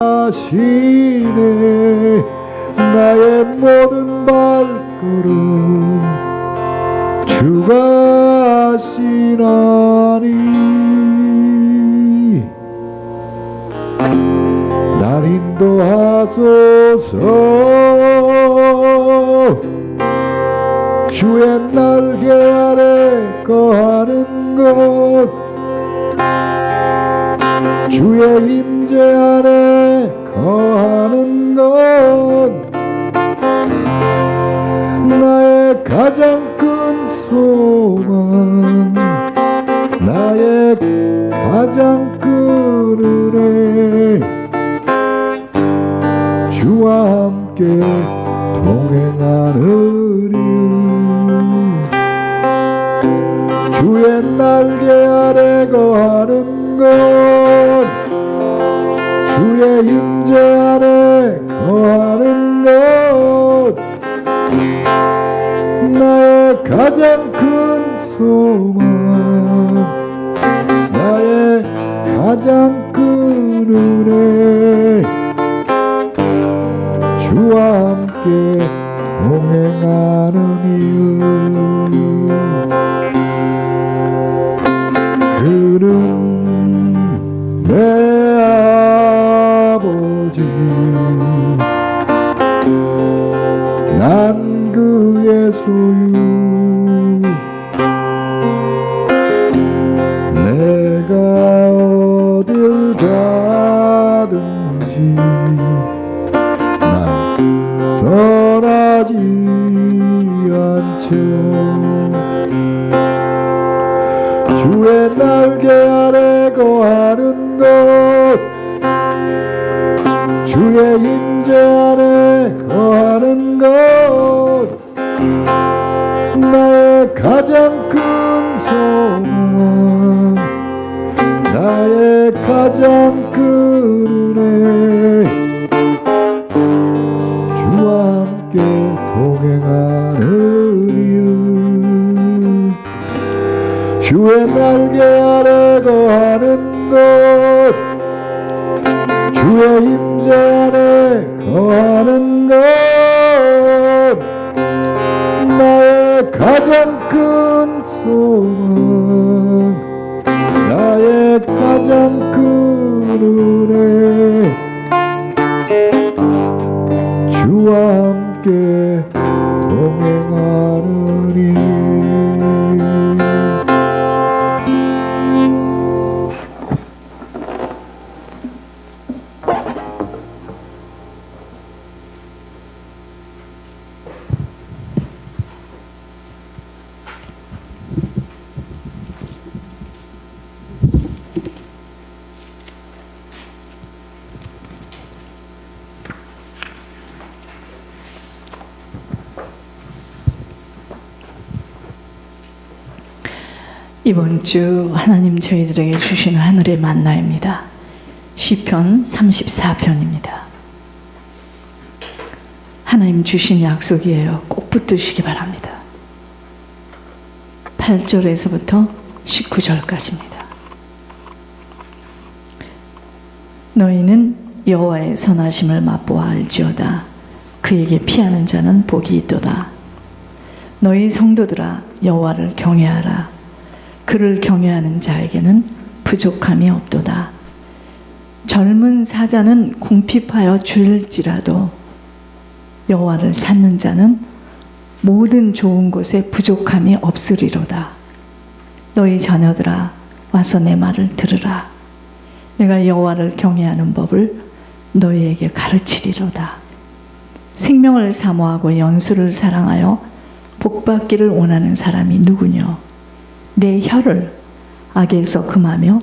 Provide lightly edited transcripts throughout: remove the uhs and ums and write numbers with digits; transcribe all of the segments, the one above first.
하시네 나의 모든 발걸음 주가 하시나니 날 인도하소서 주의 날개 아래 거하는 것 주의 임재 아래 거하는 것 나의 가장 큰 소망 나의 가장 큰 은혜 주와 함께 동행하는 일 주의 날개 아래 거하는 것 주의 임재 아래 거하는 것 나의 가장 큰 소망 나의 가장 큰 은혜 주와 함께 동행하는 일 그는 내 아버지 난 그의 소유 내가 어딜 가든지 난 떠나지 않죠 주의 날개 아래 거하는 것 주의 임재 아래 거하는 것 나의 가장 큰 소망 나의 가장 큰 은혜 주와 함께 동행하는 일 주의 날개 아래 거하는 것 주의 임재 아래 거하는 것 나의 가장 큰 소망 나의 가장 큰 은혜 주와 함께 동행하는 일 이번 주 하나님 저희들에게 주시는 하늘의 만나입니다. 시편 34편입니다. 하나님 주신 약속이에요. 꼭 붙드시기 바랍니다. 8절에서부터 19절까지입니다. 너희는 여호와의 선하심을 맛보아 알지어다. 그에게 피하는 자는 복이 있도다. 너희 성도들아 여호와를 경외하라. 그를 경외하는 자에게는 부족함이 없도다. 젊은 사자는 궁핍하여 줄일지라도 여호와를 찾는 자는 모든 좋은 곳에 부족함이 없으리로다. 너희 자녀들아 와서 내 말을 들으라. 내가 여호와를 경외하는 법을 너희에게 가르치리로다. 생명을 사모하고 연수를 사랑하여 복받기를 원하는 사람이 누구뇨? 내 혀를 악에서 금하며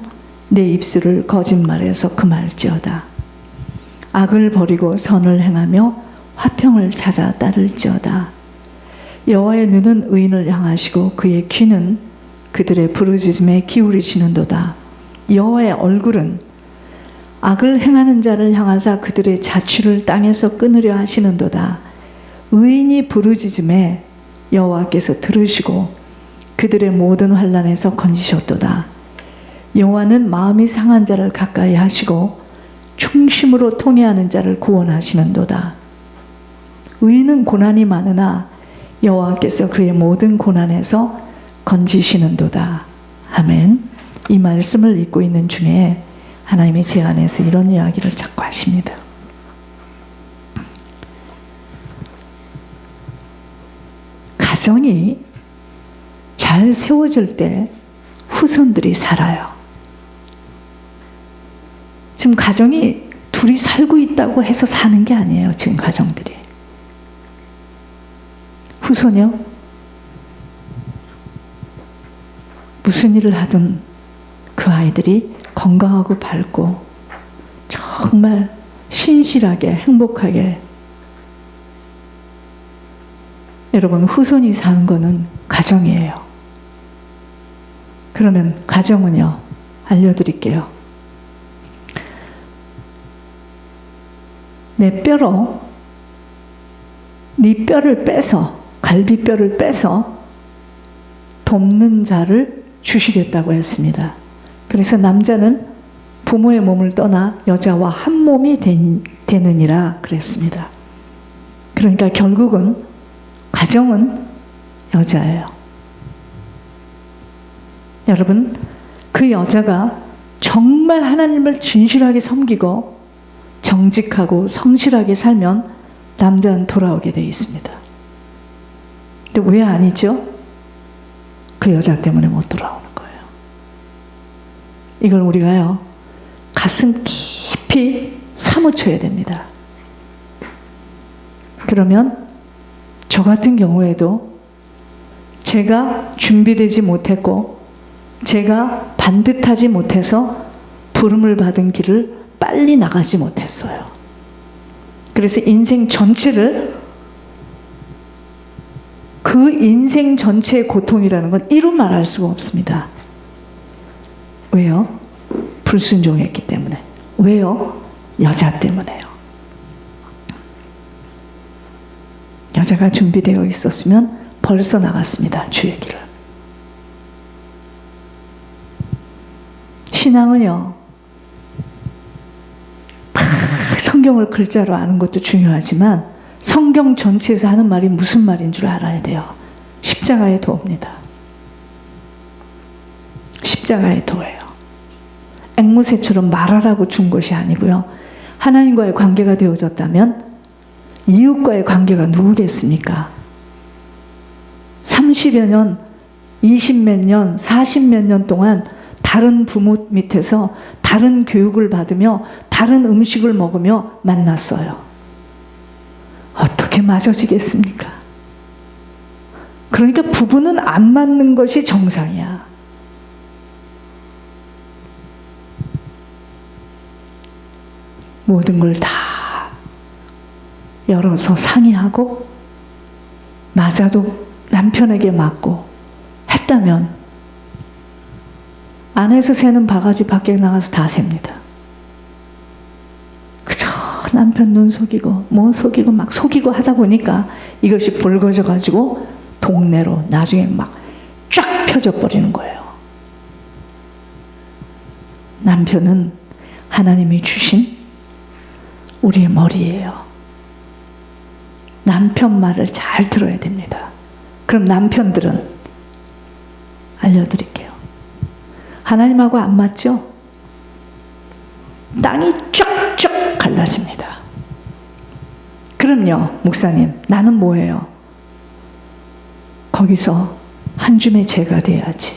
내 입술을 거짓말에서 금할지어다. 악을 버리고 선을 행하며 화평을 찾아 따를지어다. 여호와의 눈은 의인을 향하시고 그의 귀는 그들의 부르짖음에 기울이시는도다. 여호와의 얼굴은 악을 행하는 자를 향하사 그들의 자취를 땅에서 끊으려 하시는도다. 의인이 부르짖음에 여호와께서 들으시고 그들의 모든 환난에서 건지셨도다. 여호와는 마음이 상한 자를 가까이 하시고 중심으로 통해하는 자를 구원하시는도다. 의인은 고난이 많으나 여호와께서 그의 모든 고난에서 건지시는도다. 아멘. 이 말씀을 읽고 있는 중에 하나님이 제 안에서 이런 이야기를 자꾸 하십니다. 가정이 잘 세워질 때 후손들이 살아요. 지금 가정이 둘이 살고 있다고 해서 사는 게 아니에요. 지금 가정들이. 후손이요? 무슨 일을 하든 그 아이들이 건강하고 밝고 정말 신실하게 행복하게, 여러분 후손이 사는 거는 가정이에요. 그러면 가정은요, 알려드릴게요. 내 뼈로 네 뼈를 빼서, 갈비뼈를 빼서 돕는 자를 주시겠다고 했습니다. 그래서 남자는 부모의 몸을 떠나 여자와 한 몸이 되느니라 그랬습니다. 그러니까 결국은 가정은 여자예요. 여러분, 그 여자가 정말 하나님을 진실하게 섬기고 정직하고 성실하게 살면 남자는 돌아오게 되어 있습니다. 근데 왜 아니죠? 그 여자 때문에 못 돌아오는 거예요. 이걸 우리가요, 가슴 깊이 사무쳐야 됩니다. 그러면 저 같은 경우에도 제가 준비되지 못했고 제가 반듯하지 못해서 부름을 받은 길을 빨리 나가지 못했어요. 그래서 인생 전체를, 그 인생 전체의 고통이라는 건 이루 말할 수가 없습니다. 왜요? 불순종했기 때문에. 왜요? 여자 때문에요. 여자가 준비되어 있었으면 벌써 나갔습니다. 주의 길을. 신앙은요, 성경을 글자로 아는 것도 중요하지만 성경 전체에서 하는 말이 무슨 말인 줄 알아야 돼요. 십자가의 도입니다. 십자가의 도예요. 앵무새처럼 말하라고 준 것이 아니고요. 하나님과의 관계가 되어졌다면 이웃과의 관계가 누구겠습니까? 30여 년, 20몇 년, 40몇 년 동안 다른 부모 밑에서 다른 교육을 받으며 다른 음식을 먹으며 만났어요. 어떻게 맞아지겠습니까? 그러니까 부부는 안 맞는 것이 정상이야. 모든 걸 다 열어서 상의하고 맞아도 남편에게 맞고 했다면 안에서 새는 바가지 밖에 나가서 다 셉니다. 그저 남편 눈 속이고 뭐 속이고 막 속이고 하다 보니까 이것이 불거져 가지고 동네로 나중에 막 쫙 펴져 버리는 거예요. 남편은 하나님이 주신 우리의 머리예요. 남편 말을 잘 들어야 됩니다. 그럼 남편들은 알려드릴게요. 하나님하고 안 맞죠? 땅이 쫙쫙 갈라집니다. 그럼요, 목사님, 나는 뭐예요? 거기서 한 줌의 재가 돼야지.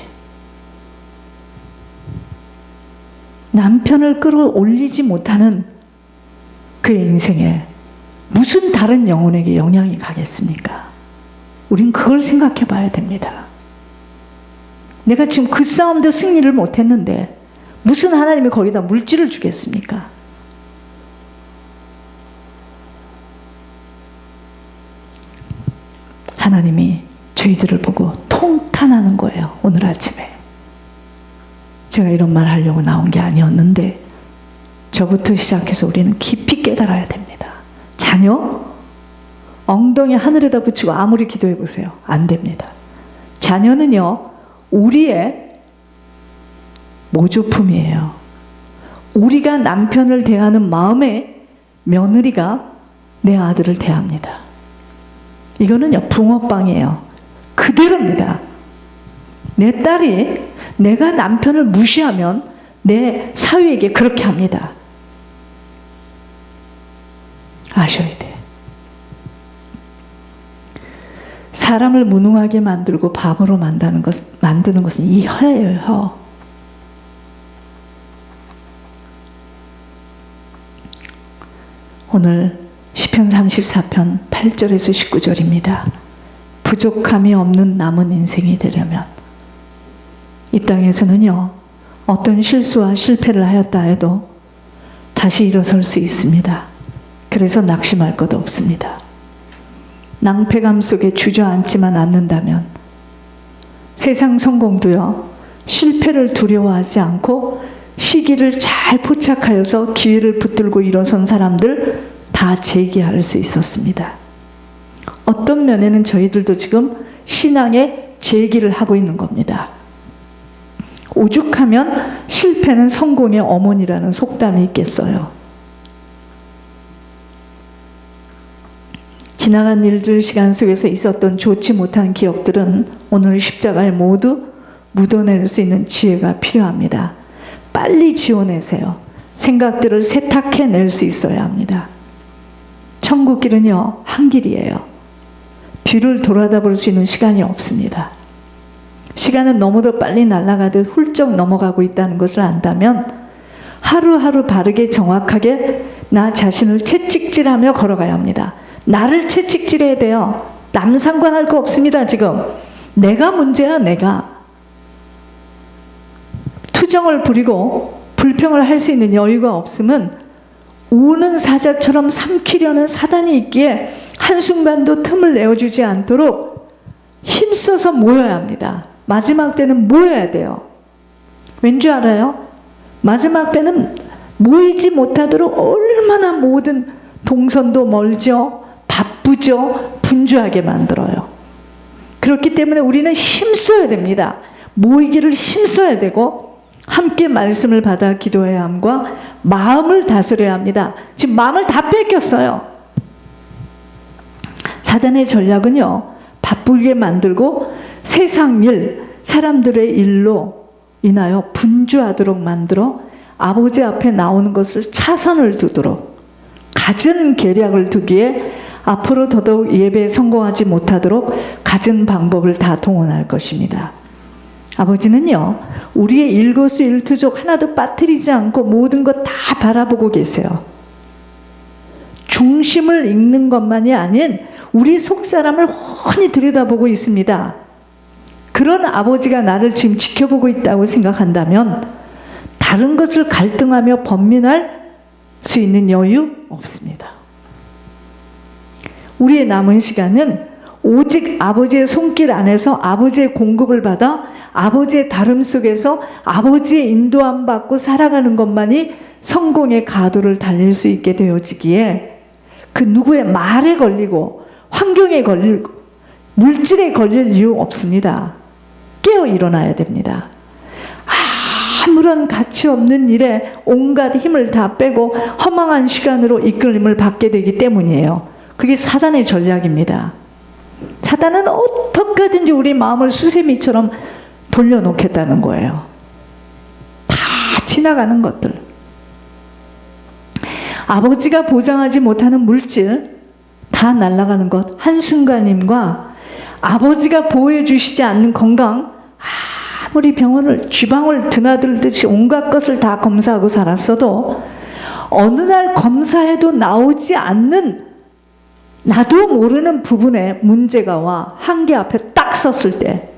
남편을 끌어올리지 못하는 그의 인생에 무슨 다른 영혼에게 영향이 가겠습니까? 우린 그걸 생각해 봐야 됩니다. 내가 지금 그 싸움도 승리를 못했는데 무슨 하나님이 거기다 물질을 주겠습니까? 하나님이 저희들을 보고 통탄하는 거예요. 오늘 아침에. 제가 이런 말 하려고 나온 게 아니었는데 저부터 시작해서 우리는 깊이 깨달아야 됩니다. 자녀? 엉덩이 하늘에다 붙이고 아무리 기도해 보세요. 안 됩니다. 자녀는요, 우리의 모조품이에요. 우리가 남편을 대하는 마음에 며느리가 내 아들을 대합니다. 이거는요, 붕어빵이에요. 그대로입니다. 내 딸이 내가 남편을 무시하면 내 사위에게 그렇게 합니다. 아셔야 돼. 사람을 무능하게 만들고 바보로 만드는 것은 이 혀예요, 혀. 오늘 시편 34편 8절에서 19절입니다. 부족함이 없는 남은 인생이 되려면 이 땅에서는요, 어떤 실수와 실패를 하였다 해도 다시 일어설 수 있습니다. 그래서 낙심할 것 없습니다. 낭패감 속에 주저앉지만 않는다면 세상 성공도요, 실패를 두려워하지 않고 시기를 잘 포착하여서 기회를 붙들고 일어선 사람들 다 재기할 수 있었습니다. 어떤 면에는 저희들도 지금 신앙의 재기를 하고 있는 겁니다. 오죽하면 실패는 성공의 어머니라는 속담이 있겠어요. 지나간 일들 시간 속에서 있었던 좋지 못한 기억들은 오늘 십자가에 모두 묻어낼 수 있는 지혜가 필요합니다. 빨리 지워내세요. 생각들을 세탁해낼 수 있어야 합니다. 천국길은요, 한 길이에요. 뒤를 돌아다 볼 수 있는 시간이 없습니다. 시간은 너무도 빨리 날아가듯 훌쩍 넘어가고 있다는 것을 안다면 하루하루 바르게 정확하게 나 자신을 채찍질하며 걸어가야 합니다. 나를 채찍질해야 돼요. 남 상관할 거 없습니다. 지금 내가 문제야. 내가 투정을 부리고 불평을 할 수 있는 여유가 없으면 우는 사자처럼 삼키려는 사단이 있기에 한순간도 틈을 내어주지 않도록 힘써서 모여야 합니다. 마지막 때는 모여야 돼요. 왠지 알아요? 마지막 때는 모이지 못하도록 얼마나 모든 동선도 멀죠, 바쁘죠, 분주하게 만들어요. 그렇기 때문에 우리는 힘써야 됩니다. 모이기를 힘써야 되고 함께 말씀을 받아 기도해야 함과 마음을 다스려야 합니다. 지금 마음을 다 뺏겼어요. 사단의 전략은요, 바쁘게 만들고 세상 일, 사람들의 일로 인하여 분주하도록 만들어 아버지 앞에 나오는 것을 차선을 두도록 갖은 계략을 두기에 앞으로 더더욱 예배에 성공하지 못하도록 갖은 방법을 다 동원할 것입니다. 아버지는요, 우리의 일거수일투족 하나도 빠뜨리지 않고 모든 것 다 바라보고 계세요. 중심을 읽는 것만이 아닌 우리 속사람을 훤히 들여다보고 있습니다. 그런 아버지가 나를 지금 지켜보고 있다고 생각한다면 다른 것을 갈등하며 번민할 수 있는 여유 없습니다. 우리의 남은 시간은 오직 아버지의 손길 안에서 아버지의 공급을 받아 아버지의 다름 속에서 아버지의 인도함 받고 살아가는 것만이 성공의 가도를 달릴 수 있게 되어지기에 그 누구의 말에 걸리고 환경에 걸리고 물질에 걸릴 이유 없습니다. 깨어 일어나야 됩니다. 아무런 가치 없는 일에 온갖 힘을 다 빼고 허망한 시간으로 이끌림을 받게 되기 때문이에요. 그게 사단의 전략입니다. 사단은 어떻게 하든지 우리 마음을 수세미처럼 돌려놓겠다는 거예요. 다 지나가는 것들. 아버지가 보장하지 못하는 물질 다 날아가는 것 한순간임과 아버지가 보호해 주시지 않는 건강, 아무리 병원을 쥐방울 드나들듯이 온갖 것을 다 검사하고 살았어도 어느 날 검사해도 나오지 않는 나도 모르는 부분에 문제가 와 한계 앞에 딱 섰을 때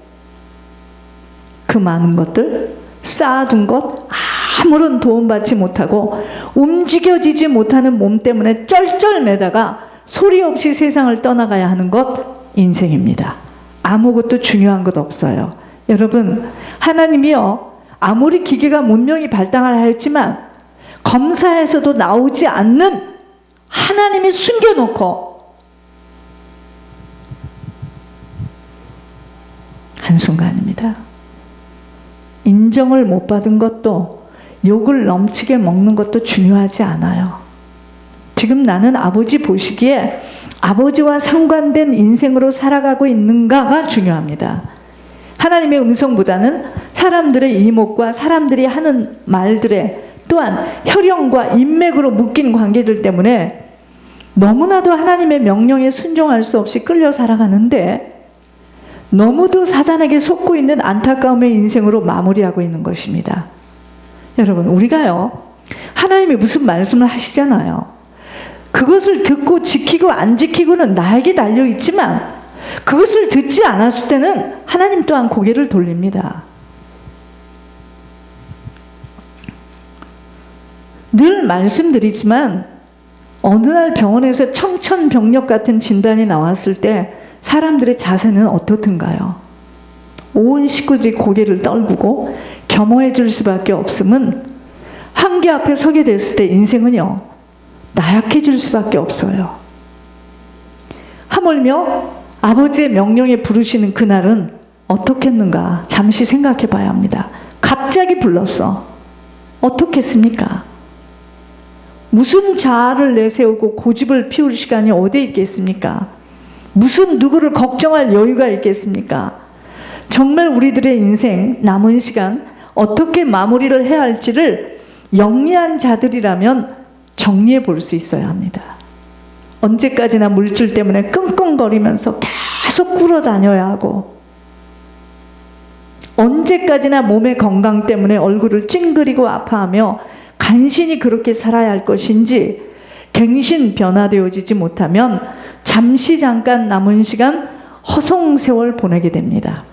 그 많은 것들 쌓아둔 것 아무런 도움받지 못하고 움직여지지 못하는 몸 때문에 쩔쩔매다가 소리 없이 세상을 떠나가야 하는 것 인생입니다. 아무것도 중요한 것 없어요. 여러분, 하나님이요, 아무리 기계가 문명이 발달을 하였지만 검사에서도 나오지 않는 하나님이 숨겨놓고 한순간입니다. 인정을 못 받은 것도 욕을 넘치게 먹는 것도 중요하지 않아요. 지금 나는 아버지 보시기에 아버지와 상관된 인생으로 살아가고 있는가가 중요합니다. 하나님의 음성보다는 사람들의 이목과 사람들이 하는 말들에, 또한 혈연과 인맥으로 묶인 관계들 때문에 너무나도 하나님의 명령에 순종할 수 없이 끌려 살아가는데 너무도 사단에게 속고 있는 안타까움의 인생으로 마무리하고 있는 것입니다. 여러분, 우리가요, 하나님이 무슨 말씀을 하시잖아요. 그것을 듣고 지키고 안 지키고는 나에게 달려있지만 그것을 듣지 않았을 때는 하나님 또한 고개를 돌립니다. 늘 말씀드리지만 어느 날 병원에서 청천벽력 같은 진단이 나왔을 때 사람들의 자세는 어떻든가요? 온 식구들이 고개를 떨구고 겸허해 줄 수밖에 없음은 한계 앞에 서게 됐을 때 인생은요, 나약해질 수밖에 없어요. 하물며 아버지의 명령에 부르시는 그날은 어떻겠는가 잠시 생각해 봐야 합니다. 갑자기 불렀어. 어떻겠습니까? 무슨 자아를 내세우고 고집을 피울 시간이 어디에 있겠습니까? 무슨 누구를 걱정할 여유가 있겠습니까? 정말 우리들의 인생 남은 시간 어떻게 마무리를 해야 할지를 영리한 자들이라면 정리해 볼 수 있어야 합니다. 언제까지나 물질 때문에 끙끙거리면서 계속 굴어다녀야 하고, 언제까지나 몸의 건강 때문에 얼굴을 찡그리고 아파하며 간신히 그렇게 살아야 할 것인지 갱신 변화되어지지 못하면 잠시 잠깐 남은 시간 허송세월 보내게 됩니다.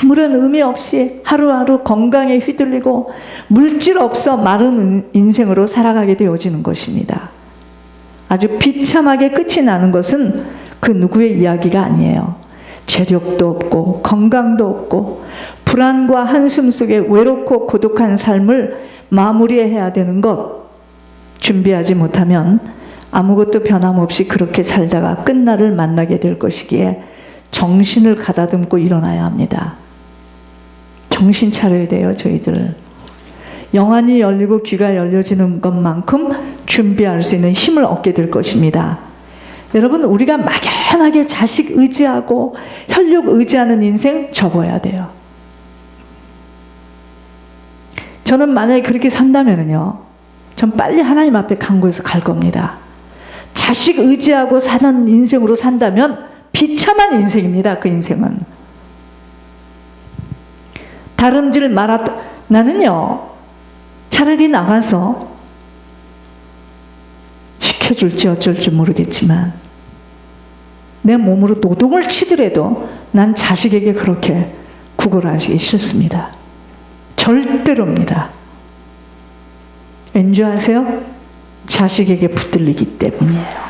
아무런 의미 없이 하루하루 건강에 휘둘리고 물질 없어 마른 인생으로 살아가게 되어지는 것입니다. 아주 비참하게 끝이 나는 것은 그 누구의 이야기가 아니에요. 재력도 없고 건강도 없고 불안과 한숨 속에 외롭고 고독한 삶을 마무리해야 되는 것, 준비하지 못하면 아무것도 변함없이 그렇게 살다가 끝날을 만나게 될 것이기에 정신을 가다듬고 일어나야 합니다. 정신 차려야 돼요, 저희들. 영안이 열리고 귀가 열려지는 것만큼 준비할 수 있는 힘을 얻게 될 것입니다. 여러분, 우리가 막연하게 자식 의지하고 혈육 의지하는 인생 접어야 돼요. 저는 만약에 그렇게 산다면요, 전 빨리 하나님 앞에 간구해서 갈 겁니다. 자식 의지하고 사는 인생으로 산다면 비참한 인생입니다. 그 인생은. 다름질 나는요, 차라리 나가서 시켜줄지 어쩔지 모르겠지만 내 몸으로 노동을 치더라도 난 자식에게 그렇게 구걸하기 싫습니다. 절대로입니다. 왠지 아세요? 자식에게 붙들리기 때문이에요.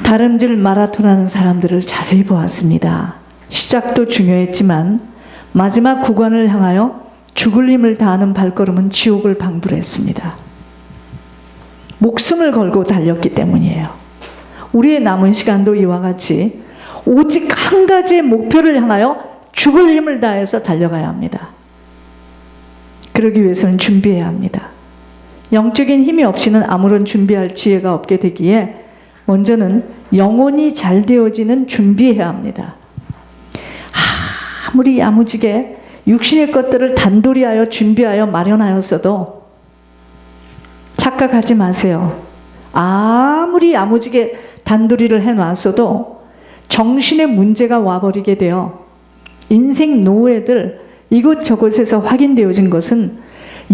다름질 마라톤 하는 사람들을 자세히 보았습니다. 시작도 중요했지만 마지막 구간을 향하여 죽을 힘을 다하는 발걸음은 지옥을 방불했습니다. 목숨을 걸고 달렸기 때문이에요. 우리의 남은 시간도 이와 같이 오직 한 가지의 목표를 향하여 죽을 힘을 다해서 달려가야 합니다. 그러기 위해서는 준비해야 합니다. 영적인 힘이 없이는 아무런 준비할 지혜가 없게 되기에 먼저는 영혼이 잘 되어지는 준비해야 합니다. 아무리 야무지게 육신의 것들을 단도리하여 준비하여 마련하였어도 착각하지 마세요. 아무리 야무지게 단도리를 해놨어도 정신의 문제가 와버리게 되어 인생 노예들 이곳저곳에서 확인되어진 것은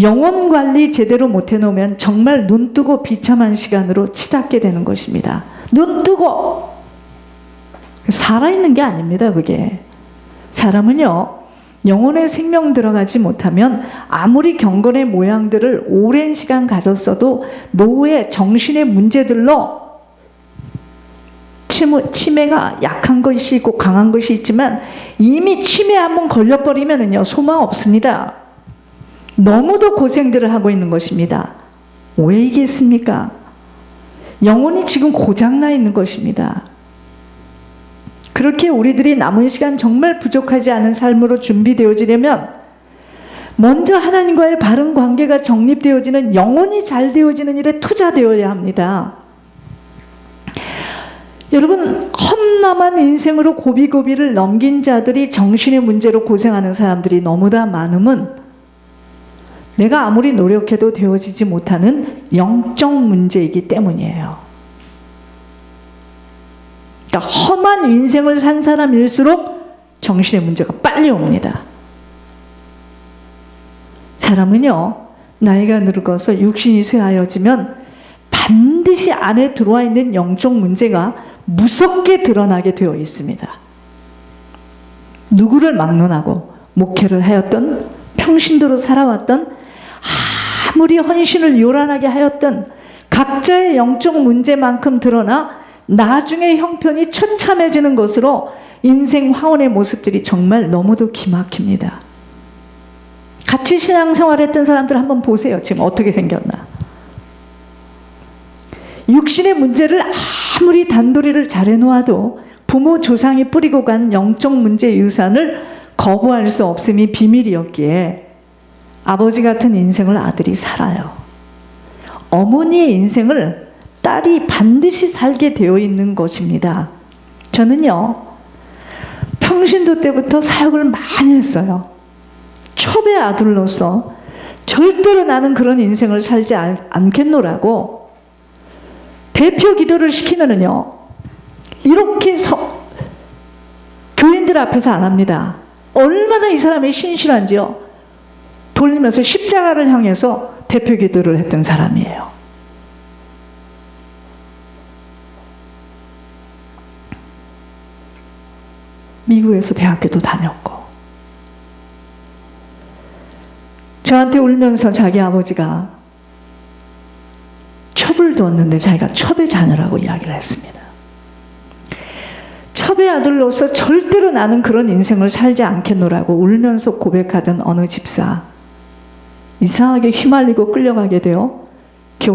영혼 관리 제대로 못해놓으면 정말 눈뜨고 비참한 시간으로 치닫게 되는 것입니다. 눈뜨고! 살아있는 게 아닙니다, 그게. 사람은요, 영혼의 생명 들어가지 못하면 아무리 경건의 모양들을 오랜 시간 가졌어도 노후에 정신의 문제들로 치매가 약한 것이 있고 강한 것이 있지만 이미 치매 한번 걸려버리면은요, 소망 없습니다. 너무도 고생들을 하고 있는 것입니다. 왜이겠습니까? 영혼이 지금 고장나 있는 것입니다. 그렇게 우리들이 남은 시간 정말 부족하지 않은 삶으로 준비되어지려면 먼저 하나님과의 바른 관계가 정립되어지는, 영혼이 잘 되어지는 일에 투자되어야 합니다. 여러분, 험난한 인생으로 고비고비를 넘긴 자들이 정신의 문제로 고생하는 사람들이 너무나 많음은 내가 아무리 노력해도 되어지지 못하는 영적 문제이기 때문이에요. 그러니까 험한 인생을 산 사람일수록 정신의 문제가 빨리 옵니다. 사람은요, 나이가 늙어서 육신이 쇠하여지면 반드시 안에 들어와 있는 영적 문제가 무섭게 드러나게 되어 있습니다. 누구를 막론하고 목회를 하였던, 평신도로 살아왔던, 아무리 헌신을 요란하게 하였던 각자의 영적 문제만큼 드러나 나중에 형편이 처참해지는 것으로 인생 화원의 모습들이 정말 너무도 기막힙니다. 같이 신앙생활했던 사람들 한번 보세요. 지금 어떻게 생겼나. 육신의 문제를 아무리 단도리를 잘해놓아도 부모 조상이 뿌리고 간 영적 문제 유산을 거부할 수 없음이 비밀이었기에 아버지 같은 인생을 아들이 살아요. 어머니의 인생을 딸이 반드시 살게 되어 있는 것입니다. 저는요, 평신도 때부터 사역을 많이 했어요. 첩의 아들로서 절대로 나는 그런 인생을 살지 않겠노라고 대표 기도를 시키면은요, 이렇게 교인들 앞에서 안 합니다. 얼마나 이 사람이 신실한지요. 돌리면서 십자가를 향해서 대표 기도를 했던 사람이에요. 미국에서 대학교도 다녔고, 저한테 울면서 자기 아버지가 첩을 두었는데 자기가 첩의 자녀라고 이야기를 했습니다. 첩의 아들로서 절대로 나는 그런 인생을 살지 않겠노라고 울면서 고백하던 어느 집사, 이상하게 휘말리고 끌려가게 되어